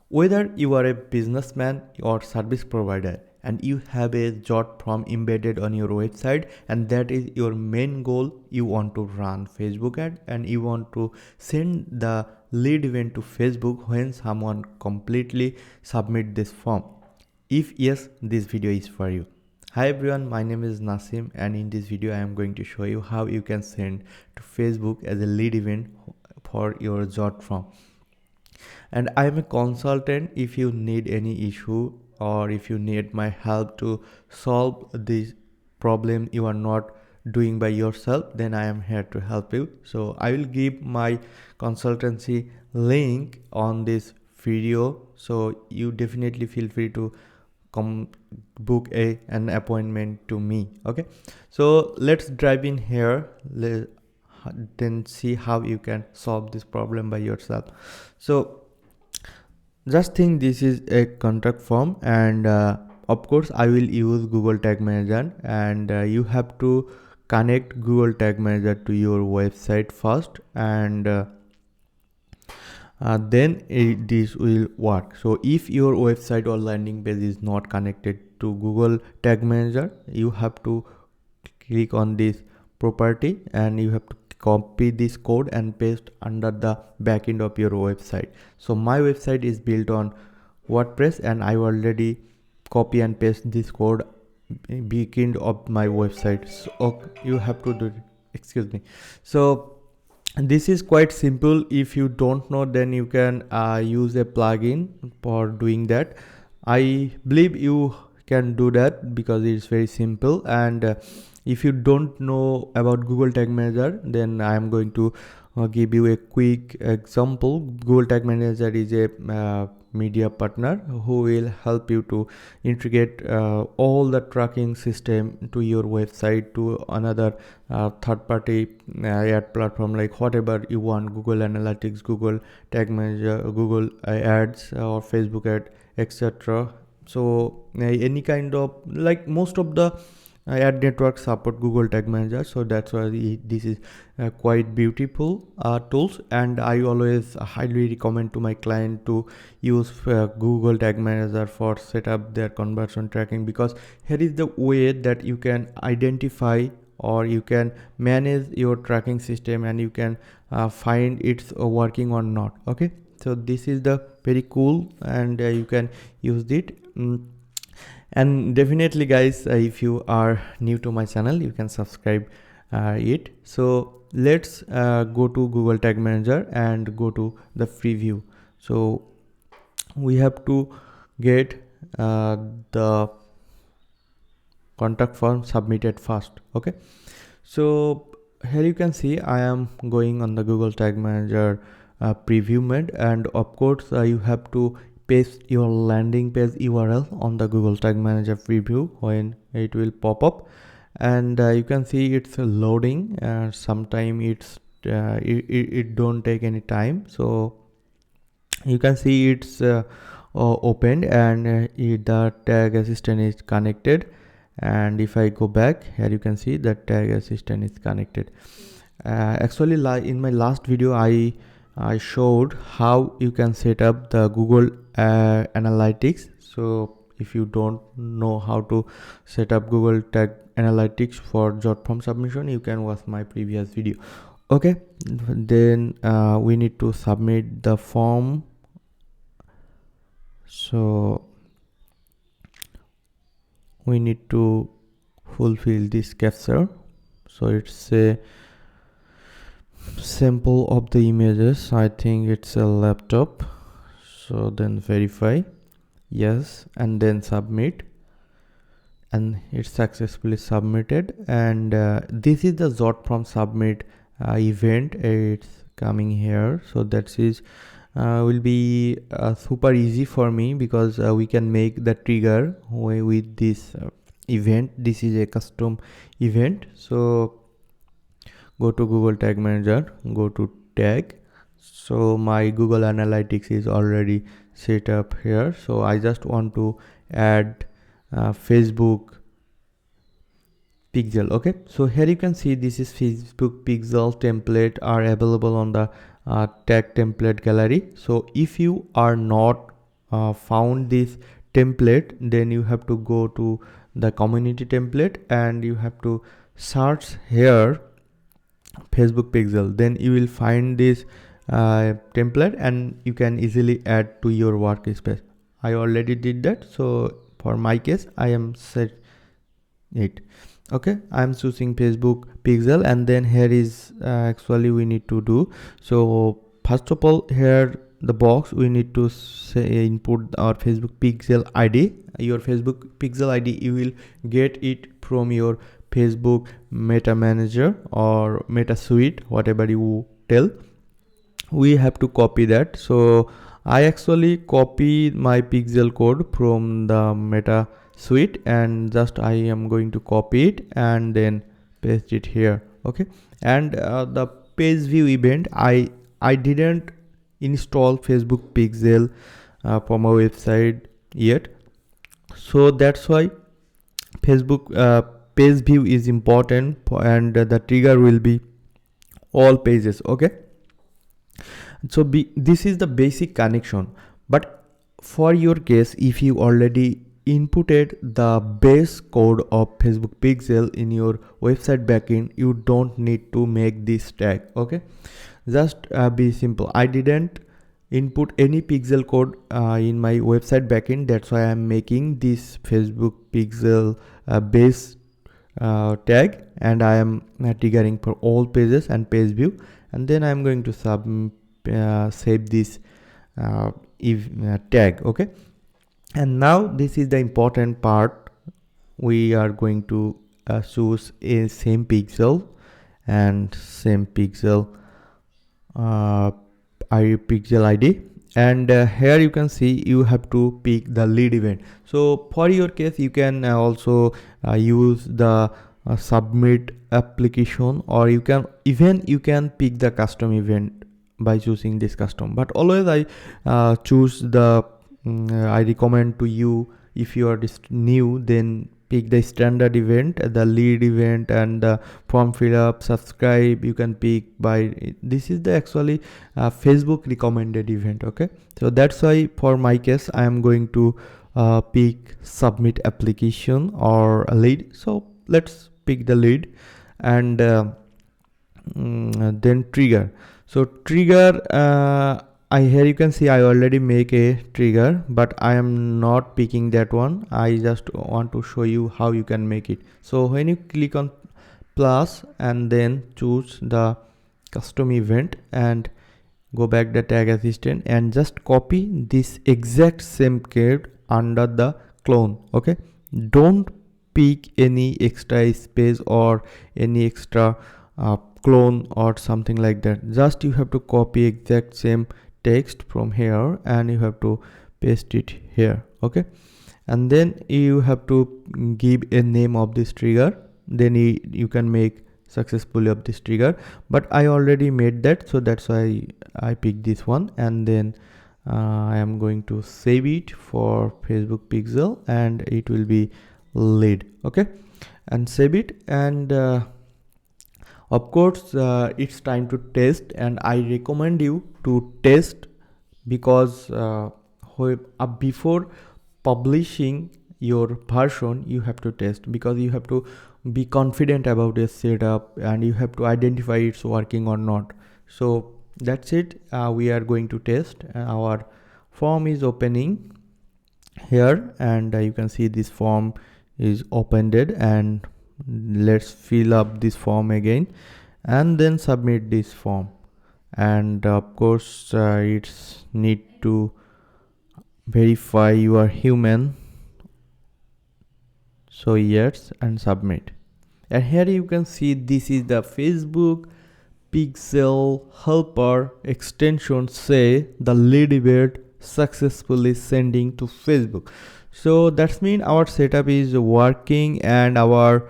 Whether you are a businessman or service provider and you have a JotForm embedded on your website, and that is your main goal, you want to run Facebook ad and you want to send the lead event to Facebook when someone completely submit this form. If yes, this video is for you. Hi everyone, my name is Nasim, and in this video I am going to show you how you can send to Facebook as a lead event for your JotForm. And I am a consultant. If you need any issue or if you need my help to solve this problem you are not doing by yourself, then I am here to help you. So I will give my consultancy link on this video, so you definitely feel free to come book an appointment to me. Okay, so let's dive in here. Then see how you can solve this problem by yourself. So just think this is a contact form, and of course I will use Google Tag Manager, and you have to connect Google Tag Manager to your website first, and then this will work. So if your website or landing page is not connected to Google Tag Manager, you have to click on this property and you have to copy this code and paste under the backend of your website. So my website is built on WordPress, and I already copy and paste this code backend of my website. So you have to do it. Excuse me. So this is quite simple. If you don't know, then you can use a plugin for doing that. I believe you can do that because it's very simple. And if you don't know about Google Tag Manager, then I am going to give you a quick example. Google Tag Manager is a media partner who will help you to integrate all the tracking system to your website to another third-party ad platform, like whatever you want: Google Analytics, Google Tag Manager, Google Ads, or Facebook ad, etc. So any kind of, like, most of the ad networks support Google Tag Manager, so that's why this is quite beautiful tools. And I always highly recommend to my client to use Google Tag Manager for set up their conversion tracking, because here is the way that you can identify or you can manage your tracking system, and you can find it's working or not. Okay, so this is the very cool, and you can use it. And definitely guys, if you are new to my channel, you can subscribe it. So let's go to Google Tag Manager and go to the preview. So we have to get the contact form submitted first. Okay, so here you can see I am going on the Google Tag Manager preview mode, and of course you have to paste your landing page URL on the Google Tag Manager preview when it will pop up. And you can see it's loading. Sometime it don't take any time. So you can see it's opened, and the tag assistant is connected. And if I go back here, you can see that tag assistant is connected. Actually, in my last video I showed how you can set up the Google Analytics. So if you don't know how to set up Google Tag Analytics for JotForm submission, you can watch my previous video. Okay, then we need to submit the form. So we need to fulfill this captcha. So it's a sample of the images. I think it's a laptop. So then verify, yes, and then submit, and it's successfully submitted. And this is the JotForm submit event. It's coming here. So that is will be super easy for me, because we can make the trigger with this event. This is a custom event. So go to Google Tag Manager, go to tag. So my Google Analytics is already set up here. So I just want to add Facebook pixel. Okay, so here you can see this is Facebook pixel template are available on the tag template gallery. So if you are not found this template, then you have to go to the community template and you have to search here Facebook pixel. Then you will find this template and you can easily add to your workspace. I already did that, so for my case I am set it. Okay, I'm choosing Facebook pixel, and then here is actually we need to do. So first of all, here the box we need to say input our Facebook pixel ID. Your Facebook pixel ID you will get it from your Facebook meta manager or meta suite, whatever you tell. We have to copy that. So I actually copy my pixel code from the meta suite, and just I am going to copy it and then paste it here. Okay, and the page view event, I didn't install Facebook pixel for my website yet, so that's why Facebook page view is important, and the trigger will be all pages. Okay, so this is the basic connection, but for your case, if you already inputted the base code of Facebook pixel in your website backend, you don't need to make this tag. Okay, just be simple. I didn't input any pixel code in my website backend, that's why I'm making this Facebook pixel base tag, and I am triggering for all pages and page view, and then I'm going to save this if tag. Okay, and now this is the important part. We are going to choose a same pixel and same pixel pixel ID, and here you can see you have to pick the lead event. So for your case you can also use the submit application, or you can pick the custom event by choosing this custom, but always I choose the I recommend to you, if you are new, then pick the standard event, the lead event, and the form fill up, subscribe you can pick by this is the actually Facebook recommended event. Okay, so that's why for my case I am going to pick submit application or a lead. So let's pick the lead, and then trigger. So trigger, here you can see I already make a trigger, but I am not picking that one. I just want to show you how you can make it. So when you click on plus and then choose the custom event and go back the tag assistant and just copy this exact same code under the clone. Okay, don't pick any extra space or any extra clone or something like that. Just you have to copy exact same text from here and you have to paste it here. Okay, and then you have to give a name of this trigger, then you can make successfully of this trigger, but I already made that, so that's why I picked this one, and then I am going to save it for Facebook pixel and it will be lead. Okay, and save it, and of course it's time to test, and I recommend you to test, because before publishing your version you have to test, because you have to be confident about your setup and you have to identify it's working or not. So that's it, we are going to test. Our form is opening here, and you can see this form is opened, and let's fill up this form again and then submit this form, and of course it's need to verify you are human. So yes, and submit, and here you can see this is the Facebook pixel helper extension, say the lead event successfully sending to Facebook. So that's mean our setup is working and our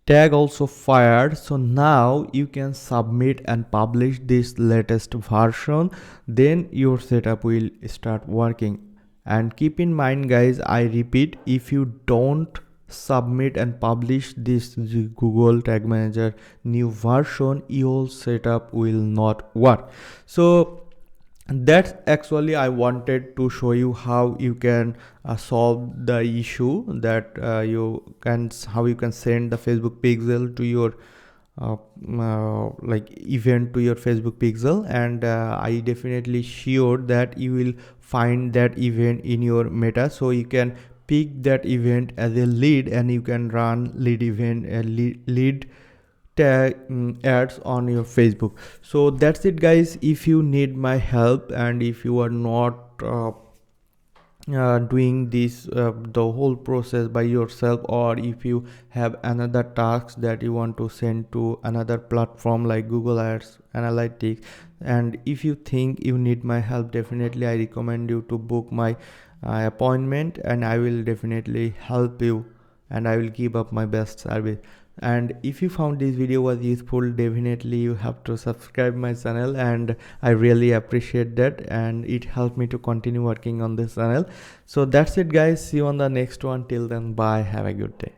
tag also fired. So now you can submit and publish this latest version, then your setup will start working. And keep in mind guys, I repeat, if you don't submit and publish this Google Tag Manager new version, your setup will not work. So And that's actually I wanted to show you how you can solve the issue that how you can send the Facebook pixel to your like event to your Facebook pixel. And I definitely sure that you will find that event in your meta, so you can pick that event as a lead and you can run lead event lead tag ads on your Facebook. So that's it guys. If you need my help and if you are not doing this the whole process by yourself, or if you have another task that you want to send to another platform like Google Ads Analytics, and if you think you need my help, definitely I recommend you to book my appointment, and I will definitely help you and I will give up my best service. And if you found this video was useful, definitely you have to subscribe my channel, and I really appreciate that, and it helped me to continue working on this channel. So that's it guys, see you on the next one. Till then, bye, have a good day.